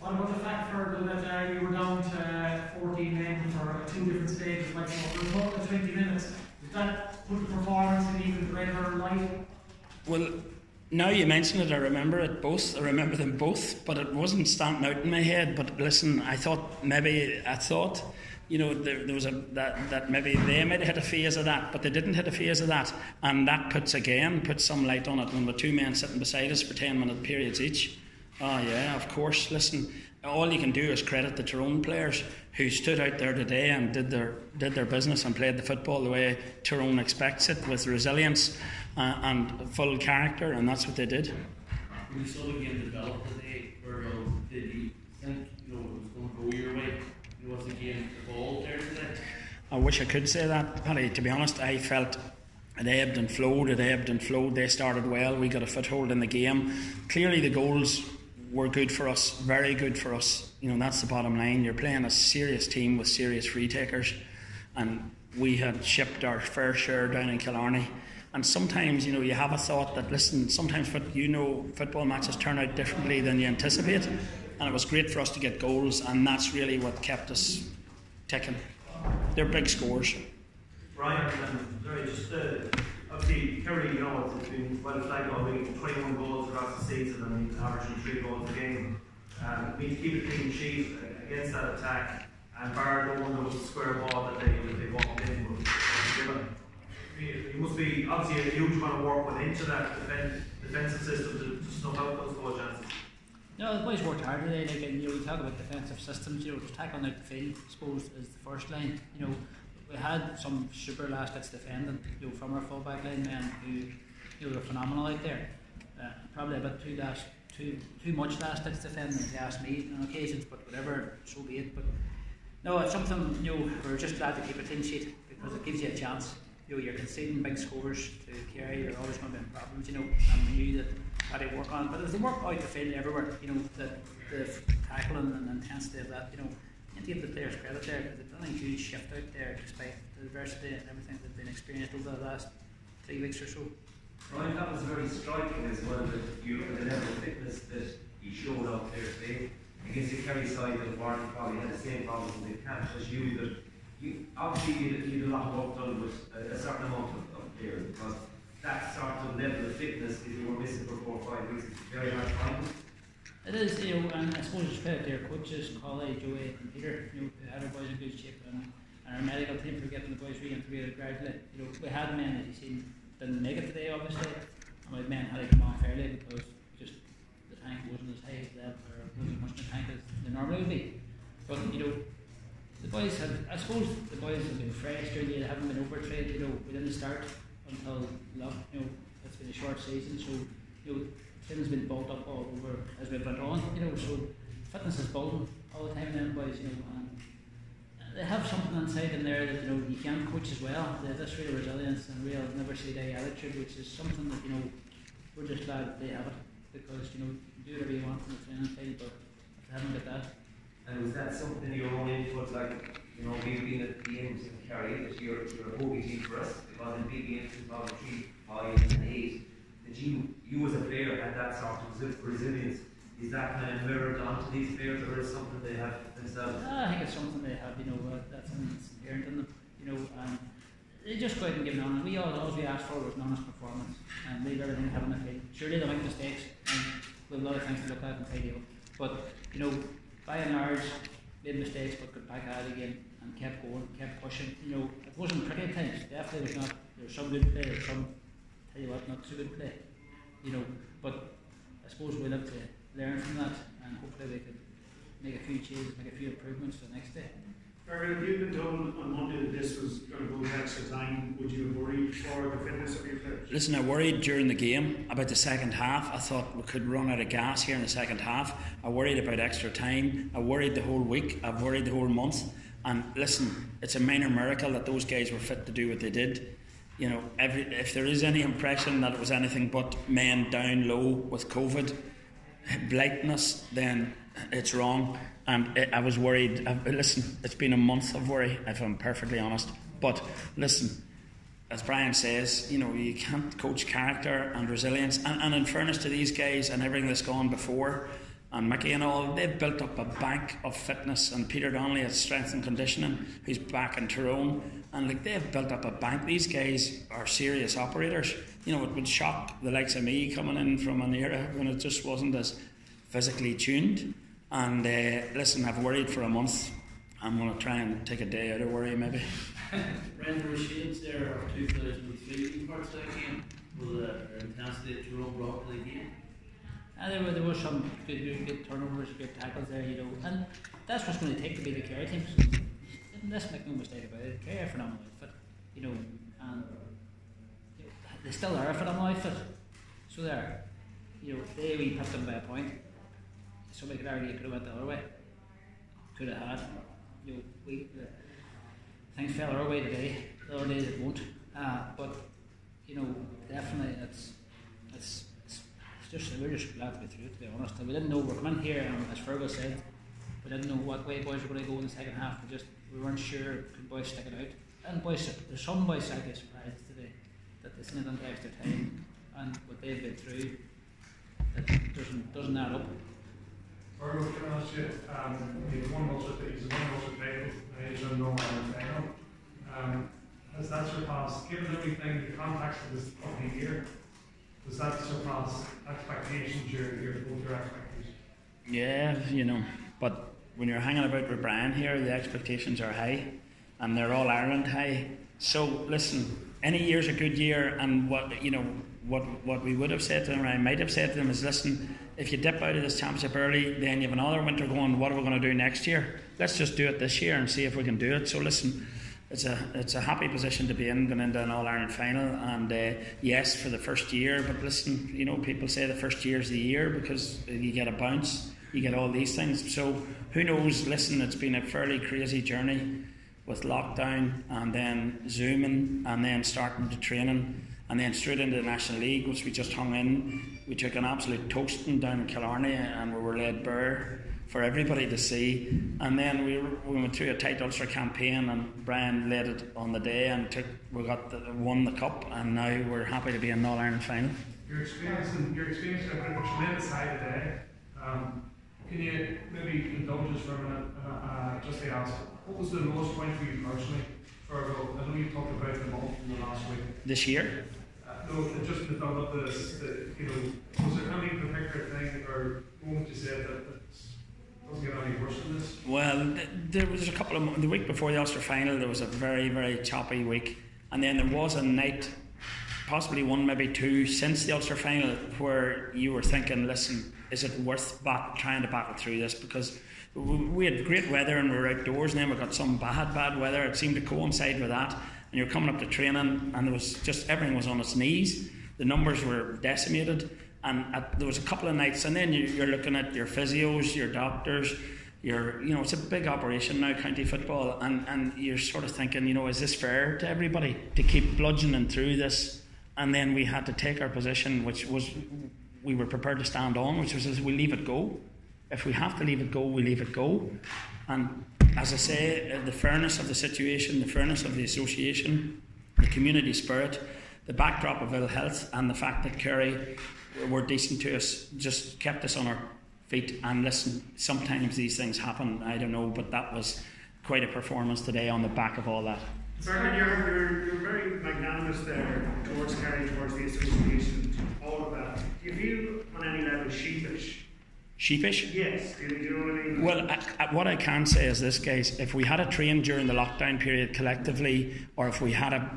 What about the fact for that you were down to 14 men for 2 different stages, like for a total of 20 minutes? Did that put the performance in even greater light? Well, now you mention it, I remember them both, but it wasn't standing out in my head. But listen, I thought, you know, there was that maybe they might have hit a phase of that, but they didn't hit a phase of that, and that puts some light on it when the 2 men sitting beside us for 10-minute periods each. Oh yeah, of course. Listen, all you can do is credit the Tyrone players who stood out there today and did their business and played the football the way Tyrone expects it, with resilience and full character, and that's what they did. When you saw the game develop today, Fearghal, did you think it was going to go your way? Was the game evolved there today? I wish I could say that, Paddy. To be honest, I felt it ebbed and flowed. They started well. We got a foothold in the game. Clearly the goals were good for us, very good for us. You know, that's the bottom line. You're playing a serious team with serious free takers, and we had shipped our fair share down in Killarney. And sometimes, you know, you have a thought that, listen, sometimes football matches turn out differently than you anticipate, and it was great for us to get goals, and that's really what kept us ticking. They're big scores. Brian, obviously Kerry, you know, it's been well flagged already, 21 goals across the season and averaging 3 goals a game. We need to keep a clean sheet against that attack, and bar the one that was a square ball that they walked in. But it must be obviously a huge amount of work went into that defensive system to snuff out those goal chances. No, the boys worked hard today. Like, and, you know, we talk about defensive systems. You know, tackling out the field, I suppose, is the first line. You know, we had some super last ditch defending, you know, from our full back line men who, you know, were phenomenal out there. Probably a bit too much last ditch defending, if you ask me, on occasions. But whatever, so be it. But no, it's something, you know, we're just glad to keep a clean sheet because it gives you a chance. You know, you're conceding big scores to Kerry, you're always going to be in problems, you know, and we knew that had to work on it. But it was the work out the field everywhere, you know, the tackling and the intensity of that, you know, you give the players credit there because they've done a huge shift out there despite the adversity and everything they've been experienced over the last 3 weeks or so. Ryan, that was very striking as well, that you look at the level of fitness that he showed out there today. Against the Kerry side that Barney probably had the same problems in the catch as you, that you obviously you had a lot of work done with a certain amount of players, because that sort of level of fitness, if you were missing for 4 or 5 weeks, it's very hard to find. It is, you know, and I suppose it's credit to our coaches, Collie, Joey and Peter, you know, who had our boys in good shape, and our medical team for getting the boys reintegrated gradually. You know, we had men, as you seen, didn't make it today obviously, and we had men had to come off early because just the tank wasn't as high as that, or wasn't as much in the tank as they normally would be. But, you know, the boys had, I suppose the boys have been fresh during the year, they haven't been overtrained, you know, we didn't start until, you know, it's been a short season, so, you know, things have been built up all over as we went on, you know, so fitness is building all the time then, boys, you know, and they have something inside in there that, you know, you can coach as well. They have this real resilience and real never say die attitude, which is something that, you know, we're just glad they have it, because, you know, you can do whatever you want in the training field, but if they haven't got that. And was that something your own input, like, you know, we've been at the games in Kerry, that you're a hobby team for us, it was in big games 2003, 5 and 8, that you as a player had that sort of resilience. Is that kind of mirrored onto these players, or is something they have themselves? I think it's something they have, you know, that's inherent in them, you know, and they just go out and give an honest. All we asked for was an honest performance and leave everything having a field. Surely they'll make mistakes and we have a lot of things to look at and tidy up. But, you know, by and large, made mistakes but got back at it again and kept going, kept pushing. You know, it wasn't pretty at times, definitely was not. There was some good play, there was some, tell you what, not so good play. You know, but I suppose we'll have to learn from that, and hopefully we could make a few changes, make a few improvements for the next day. Fearghal, if you'd been told on Monday that this was going to go to extra time, would you have worried for the fitness of your players? Listen, I worried during the game about the second half. I thought we could run out of gas here in the second half. I worried about extra time. I worried the whole week. I've worried the whole month. And listen, it's a minor miracle that those guys were fit to do what they did. You know, if there is any impression that it was anything but men down low with COVID, blightness, then it's wrong. And I was worried. Listen, it's been a month of worry, if I'm perfectly honest. But listen, as Brian says, you know, you can't coach character and resilience. And in fairness to these guys and everything that's gone before, and Mickey and all, they've built up a bank of fitness, and Peter Donnelly at strength and conditioning, who's back in Tyrone, and like they've built up a bank. These guys are serious operators. You know, it would shock the likes of me coming in from an era when it just wasn't as physically tuned. And listen, I've worried for a month. I'm going to try and take a day out of worry maybe. Render shades there of 2003 parts of the game with the intensity that Tyrone brought to the game. There were some good turnovers, good tackles there, you know, and that's what's going to take to be the Kerry team. Let's make no mistake about it. Kerry are a phenomenal outfit, you know, and you know, they still are a phenomenal outfit. So they're, you know, we pipped them by a point. Somebody could argue it could have went the other way. Could have had. You know, things fell our way today. The other days it won't. But you know, definitely it's just we're just glad to be through it, to be honest. And we didn't know we were coming here, and as Fearghal said, we didn't know what way boys were going to go in the second half. We weren't sure could boys stick it out. And boys, there's some boys I'd be surprised today that they sent in extra time, and what they've been through, that doesn't add up. Fearghal, can I ask you, he's one most of played, he's done no final. Has that surpassed, given everything, the context of this year, does that surpass expectations, your expectations? Yeah, you know, but when you're hanging about with Brian here, the expectations are high, and they're all Ireland high. So listen, any year's a good year, and what we would have said to them, or I might have said to them, is listen, if you dip out of this championship early, then you have another winter going, what are we going to do next year? Let's just do it this year and see if we can do it. So listen, it's a happy position to be in, going into an All-Ireland final, and yes, for the first year, but listen, you know, people say the first year's the year because you get a bounce, you get all these things. So who knows? Listen, it's been a fairly crazy journey with lockdown and then Zooming and then starting to training and then straight into the National League, which we just hung in. We took an absolute toasting down in Killarney, and we were laid bare for everybody to see. And then we went through a tight Ulster campaign, and Brian led it on the day, and won the cup, and now we're happy to be in the All-Ireland final. Your experience a tremendous high today. Can you maybe indulge us for a minute, just to ask, what was the lowest point for you personally? I know you talked about the month in the last week. This year? No, just to develop was there any particular thing or moment you said that it doesn't get any worse than this? Well, there was a couple of the week before the Ulster final. There was a very, very choppy week, and then there was a night, possibly one, maybe two, since the Ulster final, where you were thinking, listen, is it worth trying to battle through this? Because we had great weather and we were outdoors, and then we got some bad weather. It seemed to coincide with that, and you're coming up to training, and there was just everything was on its knees. The numbers were decimated, and there was a couple of nights, and then you're looking at your physios, your doctors, it's a big operation now, county football, and you're sort of thinking, is this fair to everybody to keep bludgeoning through this? And then we had to take our position, which was we were prepared to stand on, which was we leave it go. If we have to leave it go, we leave it go. And as I say, the fairness of the situation, the fairness of the association, the community spirit, the backdrop of ill health, and the fact that Kerry were decent to us just kept us on our feet. And listen, sometimes these things happen, I don't know, but that was quite a performance today on the back of all that. Fearghal, you're very magnanimous there towards Kerry, towards the association, all of that. Do you feel on any level sheepish? Sheepish? Yes. Do you know what I mean? Well, what I can say is this, guys. If we had a train during the lockdown period collectively, or if we had a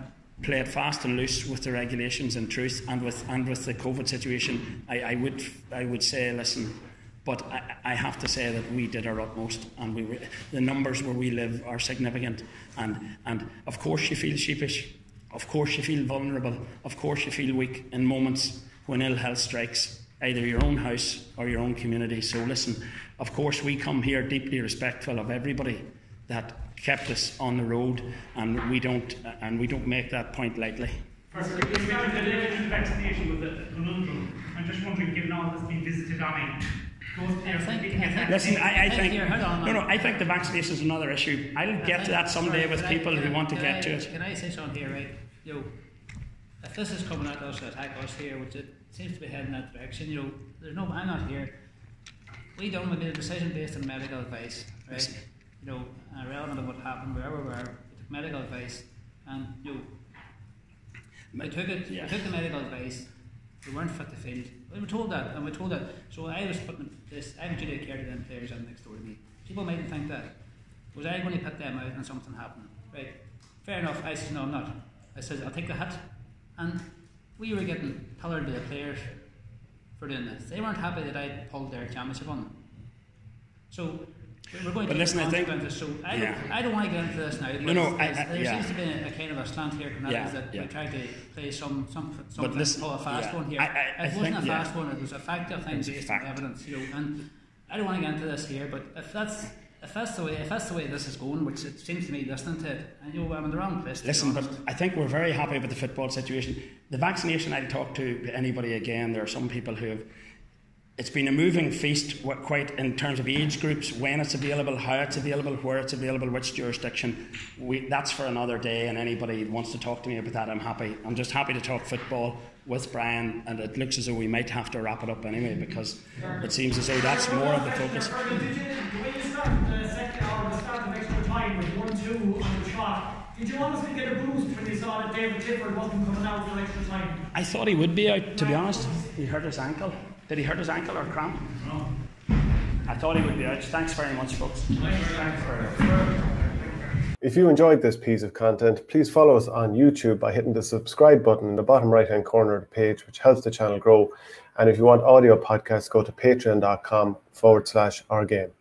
play it fast and loose with the regulations and truth, and with the COVID situation, I would say, listen. But I have to say that we did our utmost, and the numbers where we live are significant. And of course you feel sheepish, of course you feel vulnerable, of course you feel weak in moments when ill health strikes either your own house or your own community. So listen, of course we come here deeply respectful of everybody that kept us on the road, and we don't make that point lightly. First, in vaccination with the conundrum, I'm just wondering, given all that's been visited on it, I think the vaccination is another issue. I'll get to that someday with people who want to get to it. Can I say something here, right? If this is coming at us to attack us here, which it seems to be heading that direction, there's no, I'm not here. we made a decision based on medical advice, right? You know, irrelevant of what happened, wherever we were, we took medical advice, and you know, we took the medical advice. We weren't fit to field. We were told that, and we told that. So I was putting this. I have a duty of care to them players in next door to me. People mightn't think that. Was I going to put them out and something happened? Right? Fair enough. I said no, I'm not. I said I'll take the hit, and we were getting pillared by the players for doing this. They weren't happy that I pulled their championship on them. So we're going to listen, I think, so I don't want to get into this now. There seems to be a kind of a slant here from that we tried to play something called a fast one here. It wasn't a fast one. It was a fact of things based on evidence. You know, and I don't want to get into this here, but if that's the way this is going, which it seems to me listening to it, and you know, I'm in the wrong place. Listen, but I think we're very happy with the football situation. The vaccination, I'll talk to anybody again. There are some people who have. It's been a moving feast, quite in terms of age groups, when it's available, how it's available, where it's available, which jurisdiction. That's for another day, and anybody wants to talk to me about that, I'm happy. I'm just happy to talk football with Brian, and it looks as though we might have to wrap it up anyway, because it seems as though that's more of the focus. The way you started the second hour, the start of extra time with 1-2 on the shot, did you honestly get a boost when you saw that David Clifford wasn't coming out for extra time? I thought he would be out, to be honest. He hurt his ankle. Did he hurt his ankle or cramp? No. I thought he would be out. Thanks very much, folks. If you enjoyed this piece of content, please follow us on YouTube by hitting the subscribe button in the bottom right-hand corner of the page, which helps the channel grow. And if you want audio podcasts, go to patreon.com/OurGame.